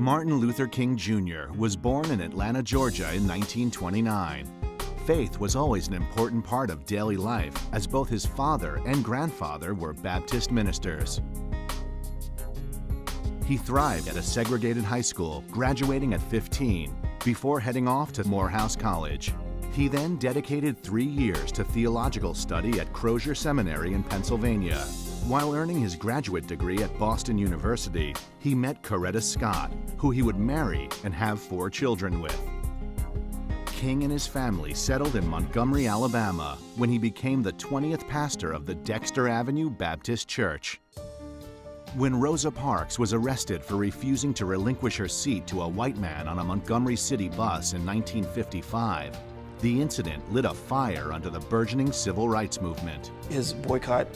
Martin Luther King Jr. was born in Atlanta, Georgia in 1929. Faith was always an important part of daily life, as both his father and grandfather were Baptist ministers. He thrived at a segregated high school, graduating at 15, before heading off to Morehouse College. He then dedicated 3 years to theological study at Crozier Seminary in Pennsylvania. While earning his graduate degree at Boston University, he met Coretta Scott, who he would marry and have 4 children with. King and his family settled in Montgomery, Alabama, when he became the 20th pastor of the Dexter Avenue Baptist Church. When Rosa Parks was arrested for refusing to relinquish her seat to a white man on a Montgomery City bus in 1955, the incident lit a fire under the burgeoning civil rights movement. His boycott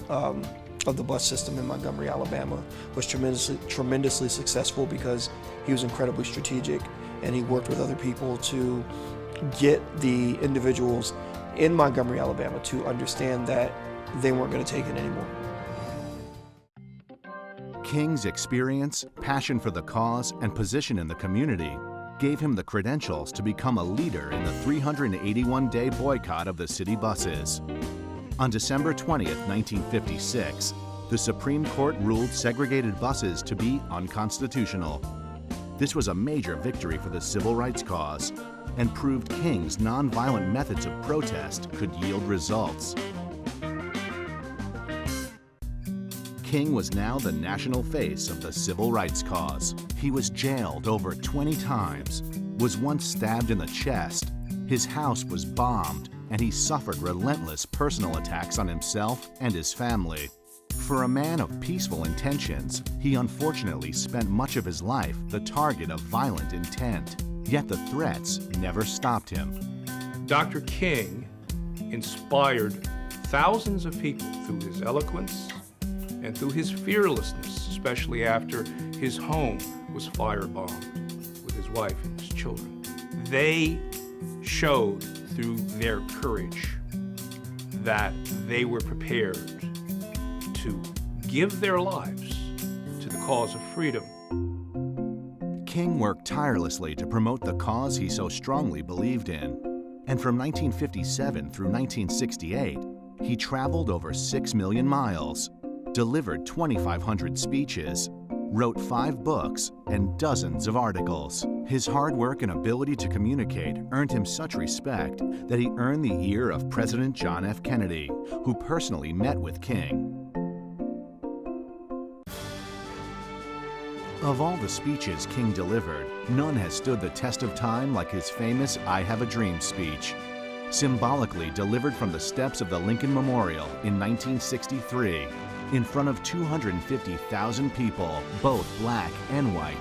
of the bus system in Montgomery, Alabama was tremendously successful because he was incredibly strategic, and he worked with other people to get the individuals in Montgomery, Alabama to understand that they weren't going to take it anymore. King's experience, passion for the cause, and position in the community gave him the credentials to become a leader in the 381-day boycott of the city buses. On December 20th, 1956, the Supreme Court ruled segregated buses to be unconstitutional. This was a major victory for the civil rights cause and proved King's nonviolent methods of protest could yield results. King was now the national face of the civil rights cause. He was jailed over 20 times, was once stabbed in the chest, his house was bombed, and he suffered relentless personal attacks on himself and his family. For a man of peaceful intentions, he unfortunately spent much of his life the target of violent intent, yet the threats never stopped him. Dr. King inspired thousands of people through his eloquence and through his fearlessness, especially after his home was firebombed with his wife and his children. They showed through their courage that they were prepared to give their lives to the cause of freedom. King worked tirelessly to promote the cause he so strongly believed in. And from 1957 through 1968, he traveled over 6 million miles, delivered 2,500 speeches, wrote 5 books, and dozens of articles. His hard work and ability to communicate earned him such respect that he earned the ear of President John F. Kennedy, who personally met with King. Of all the speeches King delivered, none has stood the test of time like his famous "I Have a Dream" speech. Symbolically delivered from the steps of the Lincoln Memorial in 1963, in front of 250,000 people, both black and white.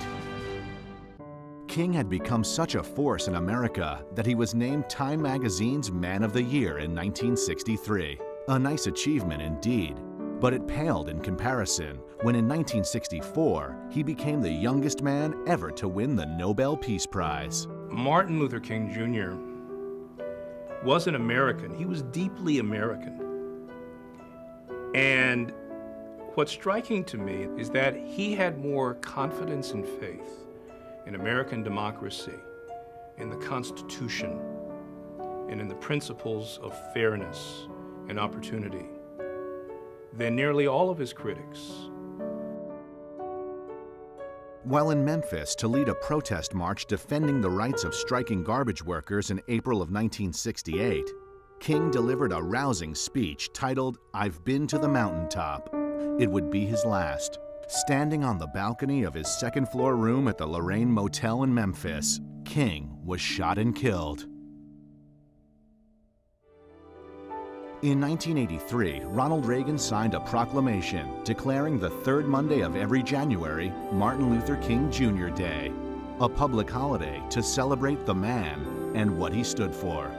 King had become such a force in America that he was named Time magazine's Man of the Year in 1963. A nice achievement indeed, but it paled in comparison when in 1964 he became the youngest man ever to win the Nobel Peace Prize. Martin Luther King Jr. was an American. He was deeply American. And what's striking to me is that he had more confidence and faith in American democracy, in the Constitution, and in the principles of fairness and opportunity than nearly all of his critics. While in Memphis to lead a protest march defending the rights of striking garbage workers in April of 1968, King delivered a rousing speech titled, "I've Been to the Mountaintop." It would be his last. Standing on the balcony of his second-floor room at the Lorraine Motel in Memphis, King was shot and killed. In 1983, Ronald Reagan signed a proclamation declaring the third Monday of every January Martin Luther King Jr. Day, a public holiday to celebrate the man and what he stood for.